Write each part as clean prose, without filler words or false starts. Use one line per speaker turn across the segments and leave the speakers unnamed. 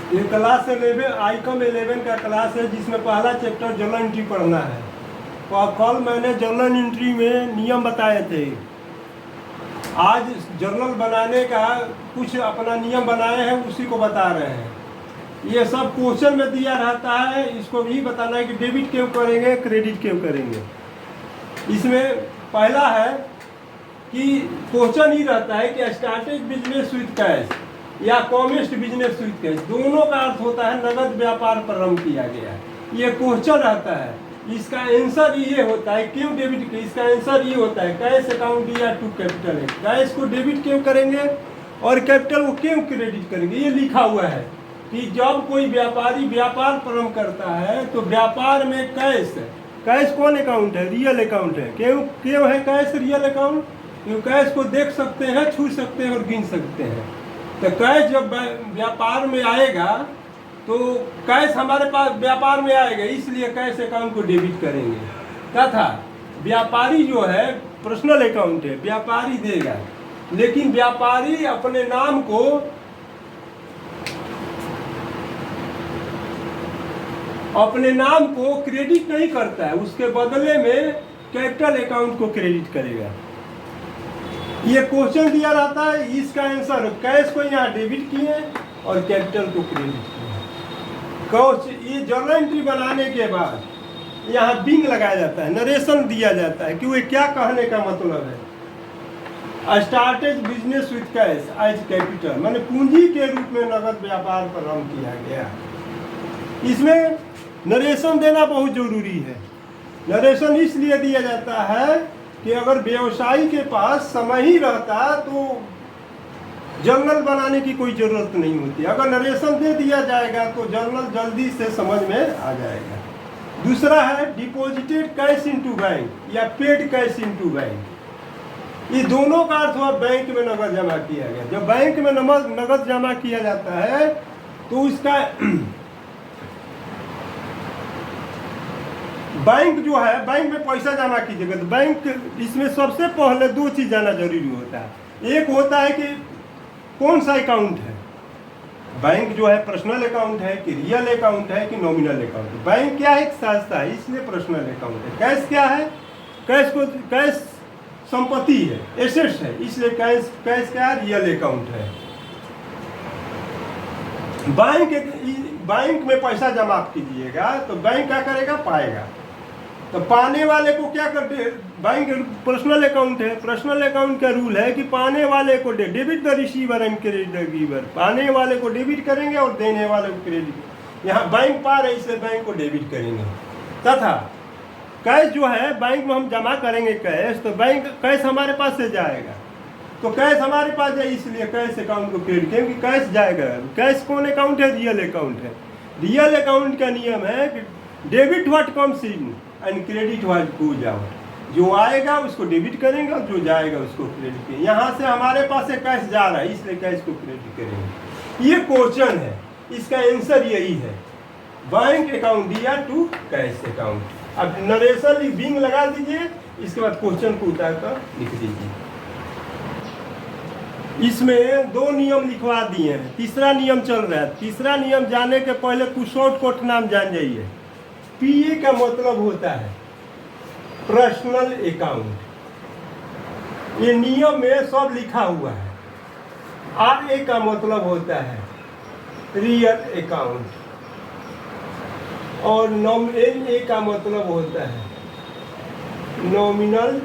ये class 11 Icom 11 का class है जिसमें पहला चैप्टर जर्नल एंट्री पढ़ना है। तो कल मैंने जर्नल एंट्री में नियम बताए थे। आज जर्नल बनाने का कुछ अपना नियम बनाए हैं, उसी को बता रहे हैं। ये सब क्वेश्चन में दिया रहता है, इसको भी बताना है कि डेबिट क्यों करेंगे, क्रेडिट क्यों करेंगे। इसमें पहला है कि क्वेश्चन ही रहता है कि स्टार्टेड बिजनेस विद कैश या कॉमेस्ट बिजनेस विद कैश, दोनों का अर्थ होता है नगद व्यापार प्रारंभ किया गया। ये क्वेश्चन रहता है, इसका आंसर ये होता है क्यों डेबिट, इसका आंसर ये होता है कैश अकाउंट या टू कैपिटल है। कैश को डेबिट क्यों करेंगे और कैपिटल को क्यों क्रेडिट करेंगे। ये लिखा हुआ है कि जब कोई व्यापारी व्यापार प्रारंभ करता है तो व्यापार में कैश कौन अकाउंट है, रियल अकाउंट है। क्यों है कैश रियल अकाउंट, क्यों कैश को देख सकते हैं, छू सकते हैं और गिन सकते हैं। तो कैश जब व्यापार में आएगा तो कैश हमारे पास व्यापार में आएगा, इसलिए कैश अकाउंट को डेबिट करेंगे। तथा व्यापारी जो है पर्सनल अकाउंट है, व्यापारी देगा, लेकिन व्यापारी अपने नाम को क्रेडिट नहीं करता है, उसके बदले में कैपिटल अकाउंट को क्रेडिट करेगा। ये क्वेश्चन दिया रहता है, इसका आंसर कैश को यहाँ डेबिट किए और कैपिटल को क्रेडिट किए। ये जर्नल एंट्री बनाने के बाद यहाँ बिंग लगाया जाता है, नरेशन दिया जाता है कि वो क्या कहने का मतलब है। Started business with cash as capital, माने पूंजी के रूप में नगद व्यापार प्रारंभ किया गया। इसमें नरेशन देना बहुत जरूरी है। नरेशन इसलिए दिया जाता है कि अगर व्यवसायी के पास समय ही रहता तो जर्नल बनाने की कोई ज़रूरत नहीं होती। अगर नरेशन दे दिया जाएगा तो जर्नल जल्दी से समझ में आ जाएगा। दूसरा है डिपॉजिटेड कैश इनटू बैंक या पेड कैश इनटू बैंक। ये दोनों का अर्थ हुआ बैंक में नगद जमा किया गया। जब बैंक में नगद जमा किया जाता है तो उसका बैंक जो है, बैंक में पैसा जमा कीजिएगा तो बैंक, इसमें सबसे पहले दो चीज़ जाना जरूरी होता है। एक होता है कि कौन सा अकाउंट है, बैंक जो है पर्सनल अकाउंट है कि रियल अकाउंट है कि नॉमिनल अकाउंट है। बैंक क्या है, एक संस्था है, इसलिए पर्सनल अकाउंट है। कैश क्या है, कैश संपत्ति है, एसेट्स है, इसलिए कैश क्या है, रियल अकाउंट है। बैंक में पैसा जमा कीजिएगा तो बैंक क्या करेगा, पाएगा। तो पाने वाले को क्या करते हैं, बैंक पर्सनल अकाउंट है, पर्सनल अकाउंट का रूल है कि पाने वाले को debit the receiver and credit the giver, पाने वाले को डेबिट करेंगे और देने वाले को क्रेडिट। यहाँ बैंक पा रहे इसलिए बैंक को डेबिट करेंगे। तथा कैश जो है बैंक में हम जमा करेंगे कैश, तो बैंक कैश हमारे पास से जाएगा, तो कैश हमारे पास जाए इसलिए कैश अकाउंट को क्रेडिट, क्योंकि कैश जाएगा। कैश कौन अकाउंट है, रियल अकाउंट है। रियल अकाउंट का नियम है कि debit what comes in and credit what goes out. जो आएगा उसको डेबिट करेंगे और जो जाएगा उसको क्रेडिट करेंगे। यहाँ से हमारे पास से कैश जा रहा है इसलिए कैश को क्रेडिट करेंगे। ये क्वेश्चन है, इसका आंसर यही है, बैंक अकाउंट दिया टू कैश अकाउंट। अब नरेशन बिंग लगा दीजिए, इसके बाद क्वेश्चन को उतार कर लिख दीजिए। इसमें दो नियम लिखवा दिए हैं, तीसरा नियम चल रहा है। तीसरा नियम जाने के पहले कुछ शॉर्टकट नाम जान जाइए। पीए का मतलब होता है पर्सनल अकाउंट, ये नियम में सब लिखा हुआ है। आरए का मतलब होता है रियल अकाउंट और एनए का मतलब होता है नॉमिनल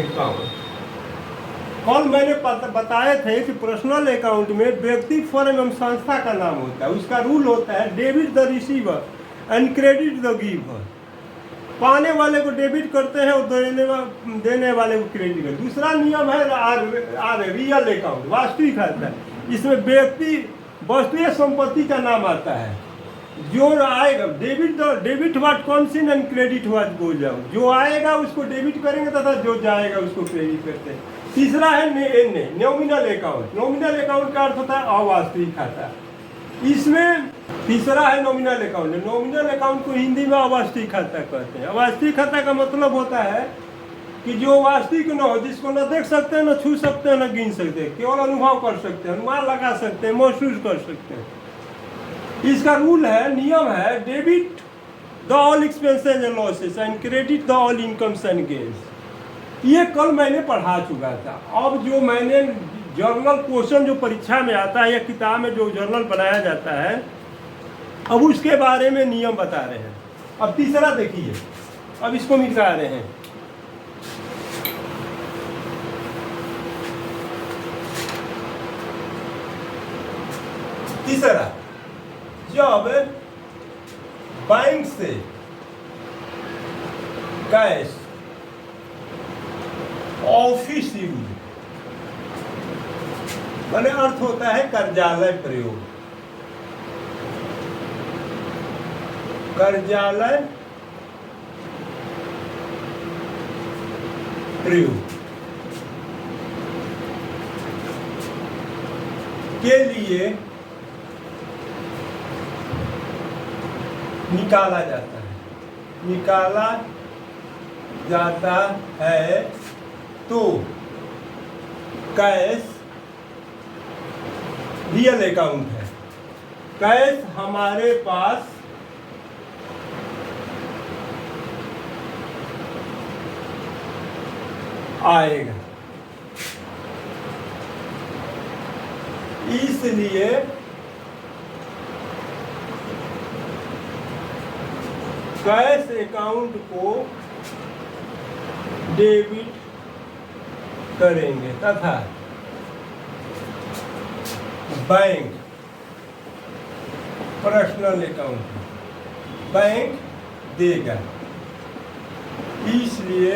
अकाउंट। कल मैंने बताए थे कि पर्सनल अकाउंट में व्यक्ति, फर्म एवं संस्था का नाम होता है। उसका रूल होता है debit the receiver and credit the giver. पाने वाले को डेबिट करते हैं और देने वाले को क्रेडिट करते हैं। दूसरा नियम है रियल अकाउंट, वास्तविक खाता है। इसमें व्यक्ति, वस्तु या संपत्ति का नाम आता है। जो आएगा debit what comes in and credit what goes out. जो आएगा उसको डेबिट करेंगे तथा जो जाएगा उसको क्रेडिट करते हैं। तीसरा है नॉमिनल अकाउंट। नॉमिनल अकाउंट का अर्थ होता है अवास्तविक खाता। इसमें तीसरा है नॉमिनल अकाउंट। नॉमिनल अकाउंट को हिंदी में अवास्तविक खाता कहते हैं। अवास्तविक खाता का मतलब होता है कि जो वास्तविक न हो, जिसको न देख सकते हैं, न छू सकते हैं, न गिन सकते हैं, केवल अनुभव कर सकते हैं, अनुमान लगा सकते हैं, महसूस कर सकते हैं। इसका रूल है, नियम है, debit the all expenses and losses and credit the all incomes and gains. ये कल मैंने पढ़ा चुका था। अब जो मैंने जर्नल क्वेश्चन जो परीक्षा में आता है या किताब में जो जर्नल बनाया जाता है, अब उसके बारे में नियम बता रहे हैं। अब तीसरा देखिए, अब इसको मिटा रहे हैं। तीसरा, जब बैंक से कैश ऑफिस यूज, माने अर्थ होता है कर्जालय प्रयोग, कर्जालय प्रयोग के लिए निकाला जाता है, तो कैश रियल अकाउंट है, कैश हमारे पास आएगा। इसलिए कैश अकाउंट को डेबिट करेंगे तथा बैंक पर्सनल अकाउंट बैंक देगा। इसलिए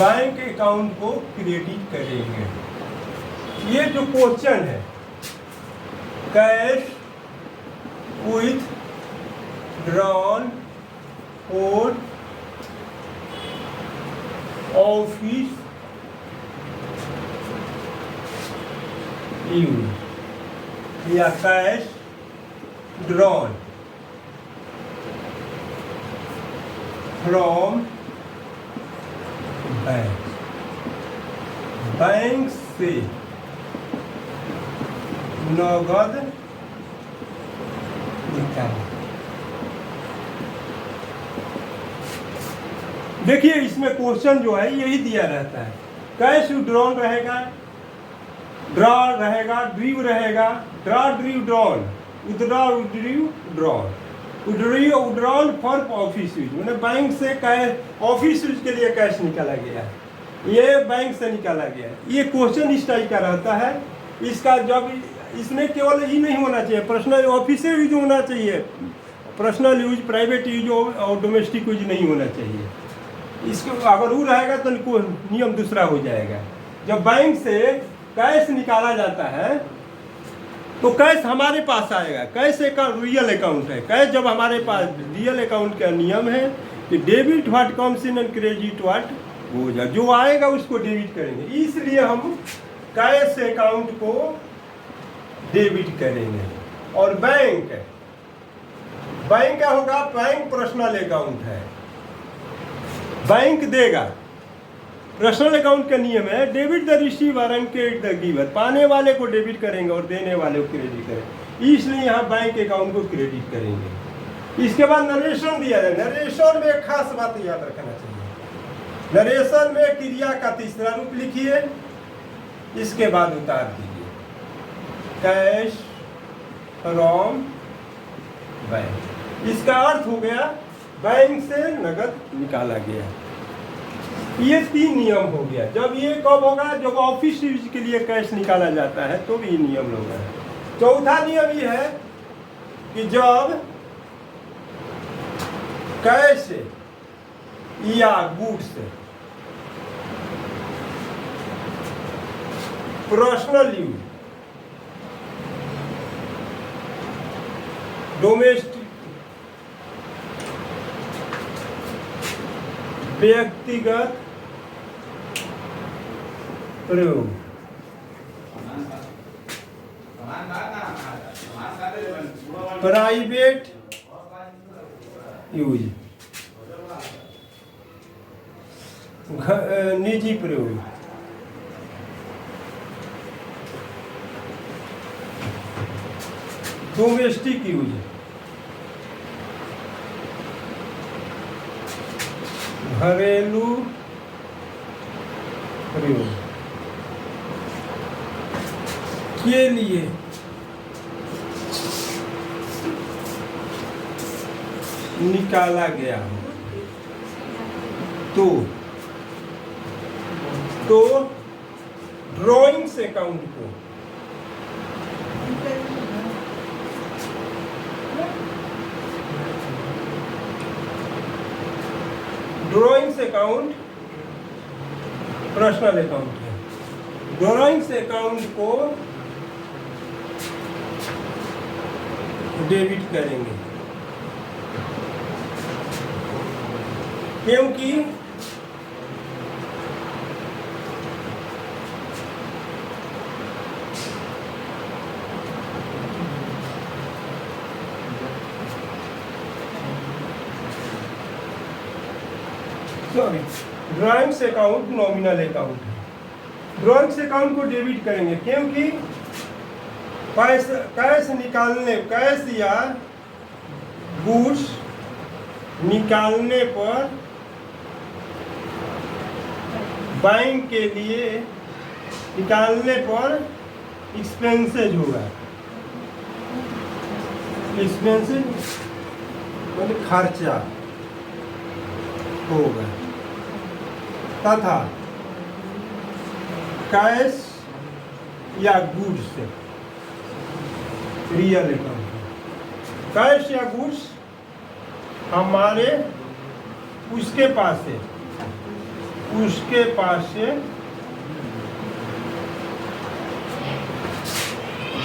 बैंक अकाउंट को क्रेडिट करेंगे। ये जो क्वेश्चन है, cash with drawn for office use या कैश ड्रॉन फ्रॉम बैंक से नगद निकाल। देखिए इसमें क्वेश्चन जो है यही दिया रहता है, कैश विड्रॉन रहेगा, ड्रा रहेगा, ड्रीव रहेगा, draw ड्रीव drawn, withdraw ड्रीव drawn, withdrawn for office use, मैंने बैंक से कैश ऑफिस यूज के लिए कैश निकाला गया, ये बैंक से निकाला गया। ये क्वेश्चन इस टाइप का रहता है। इसका जब इसमें केवल ही नहीं होना चाहिए, पर्सनल ऑफिस यूज होना चाहिए, पर्सनल यूज, प्राइवेट यूज और डोमेस्टिक यूज नहीं होना चाहिए। इसको अगर वो रहेगा तो नियम दूसरा हो जाएगा। जब बैंक से कैश निकाला जाता है तो कैश हमारे पास आएगा, कैश एक रियल अकाउंट है। कैश जब हमारे पास, रियल अकाउंट का नियम है कि debit what comes in and credit what goes out, जो आएगा उसको डेबिट करेंगे। इसलिए हम कैश अकाउंट को डेबिट करेंगे। और बैंक क्या होगा, बैंक पर्सनल अकाउंट है, बैंक देगा। पर्सनल अकाउंट का नियम है debit the receiver and credit the giver, पाने वाले को डेबिट करेंगे और देने वाले को क्रेडिट करेंगे। इसलिए यहाँ बैंक अकाउंट को क्रेडिट करेंगे। इसके बाद नरेशन दिया जाए। नरेशन में एक खास बात याद रखना चाहिए, नरेशन में क्रिया का तीसरा रूप लिखिए, इसके बाद उतार दीजिए, कैश फ्रॉम बैंक। इसका अर्थ हो गया बैंक से नगद निकाला गया। ये 3 नियम हो गया। जब ये कब होगा, जब ऑफिस यूज के लिए कैश निकाला जाता है तो भी नियम होगा। चौथा नियम ये है कि जब कैश या गुड्स पर्सनल यूज, डोमेस्टिक व्यक्तिगत प्रयोग, प्राइवेट यूज, निजी प्रयोग, डोमेस्टिक यूज, घरेलू प्रयोग के लिए निकाला गया हो तो ड्राइंग्स अकाउंट को ड्राइंग्स अकाउंट पर्सनल अकाउंट है, ड्राइंग्स अकाउंट को डेबिट करेंगे क्योंकि ड्राइंग्स अकाउंट नॉमिनल अकाउंट है, ड्राइंग्स अकाउंट को डेबिट करेंगे क्योंकि कैश निकालने, कैश या गुड्स निकालने पर बैंक के लिए निकालने पर एक्सपेंसेज होगा, एक्सपेंसेज मतलब खर्चा होगा, तथा कैश या गुड्स रियल अकाउंट, कैश या गुड्स हमारे उसके पास है, उसके पास से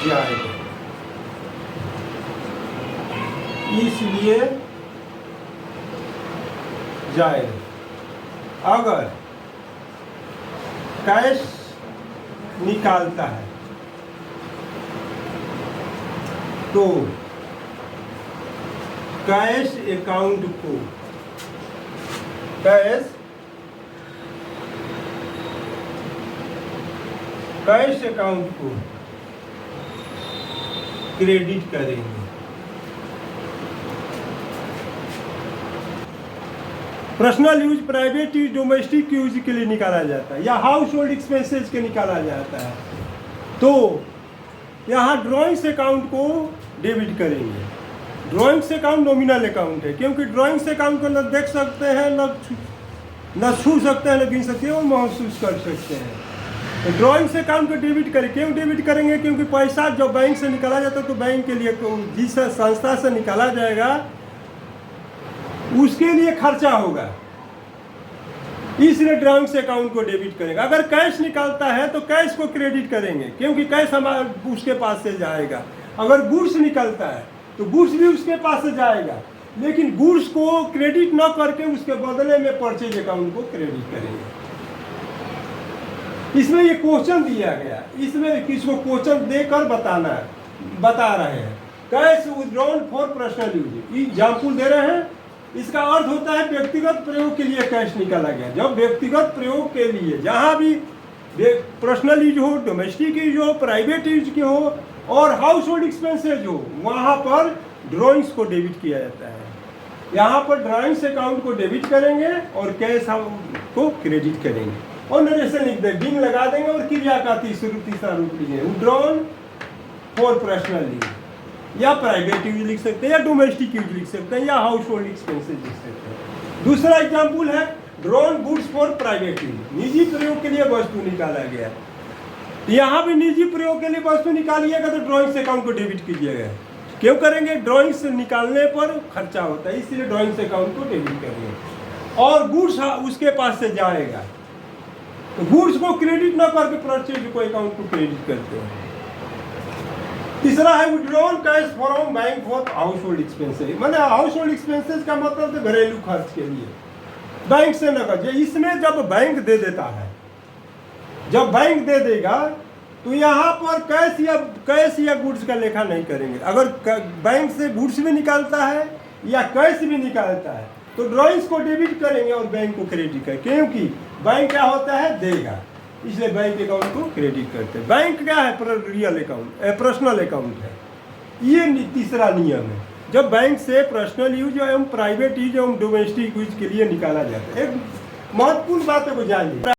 जाएगा, इसलिए जाएगा। अगर कैश निकालता है तो कैश अकाउंट को, कैश अकाउंट को क्रेडिट करेंगे। Personal use, private use, domestic use के लिए निकाला जाता है या हाउस होल्ड एक्सपेंसेज के निकाला जाता है तो यहाँ ड्राइंग्स अकाउंट को डेबिट करेंगे। ड्राइंग्स अकाउंट नॉमिनल अकाउंट है क्योंकि ड्राइंग्स अकाउंट को न देख सकते हैं, न छू सकते हैं, न गिन सकते हैं और महसूस कर सकते हैं। तो ड्राइंग्स अकाउंट को डेबिट करें, क्यों डेबिट करेंगे? क्योंकि पैसा जब बैंक से निकाला जाता है तो बैंक के लिए जिस संस्था से निकाला जाएगा उसके लिए खर्चा होगा, इसलिए ड्राइंग्स अकाउंट को डेबिट करेंगे। अगर कैश निकालता है तो कैश को क्रेडिट करेंगे क्योंकि कैश हमारे उसके पास से जाएगा। अगर गुड्स निकलता है तो गुड्स भी उसके पास से जाएगा, लेकिन गुड्स को क्रेडिट न करके उसके बदले में परचेज अकाउंट को क्रेडिट करेंगे। इसमें ये क्वेश्चन दिया गया, इसमें किसको क्वेश्चन देकर बता रहे हैं। Cash withdrawn for personal use, example दे रहे हैं। इसका अर्थ होता है व्यक्तिगत प्रयोग के लिए कैश निकाला गया। जब व्यक्तिगत प्रयोग के लिए जहाँ भी पर्सनल यूज हो, डोमेस्टिक यूज हो, प्राइवेट यूज के हो और हाउस होल्ड एक्सपेंसेज हो, वहाँ पर ड्राइंग्स को डेबिट किया जाता है। यहाँ पर ड्राइंग्स अकाउंट को डेबिट करेंगे और कैश को क्रेडिट करेंगे और नरेशन लिख देंगे, डिंग लगा देंगे और क्रिया का तीसरा रूप लीजिए, विथड्रॉन फॉर पर्सनल यूज या प्राइवेट यूज लिख सकते हैं या डोमेस्टिक यूज लिख सकते हैं या हाउस होल्ड एक्सपेंसेज लिख सकते हैं। दूसरा एग्जाम्पल है drawn goods for private use, निजी प्रयोग के लिए वस्तु निकाला गया। यहाँ भी निजी प्रयोग के लिए वस्तु निकालिएगा तो ड्राइंग्स अकाउंट को डेबिट कीजिएगा। क्यों करेंगे? ड्राइंग्स निकालने पर खर्चा होता है, इसलिए ड्राइंग्स अकाउंट को डेबिट करेंगे। और गुड्स उसके पास से जाएगा तो गुड्स को क्रेडिट न करके परचेज को अकाउंट को क्रेडिट करते हैं। तीसरा है withdrawn cash from bank for house hold expenses, मतलब हाउस होल्ड एक्सपेंसेज का मतलब तो घरेलू खर्च के लिए बैंक से नकद। इसमें जब बैंक दे देता है, जब बैंक दे देगा तो यहाँ पर कैश या गुड्स का लेखा नहीं करेंगे। अगर बैंक से गुड्स भी निकालता है या कैश भी निकालता है तो ड्राइंग्स को डेबिट करेंगे और बैंक को क्रेडिट करेंगे, क्योंकि बैंक क्या होता है, देगा, इसलिए बैंक अकाउंट को क्रेडिट करते हैं। बैंक क्या है, रियल अकाउंट, पर्सनल अकाउंट है। ये तीसरा नियम है, जब बैंक से पर्सनल यूज एवं प्राइवेट यूज एवं डोमेस्टिक यूज के लिए निकाला जाता है। एक महत्वपूर्ण बात है, वो जानिए।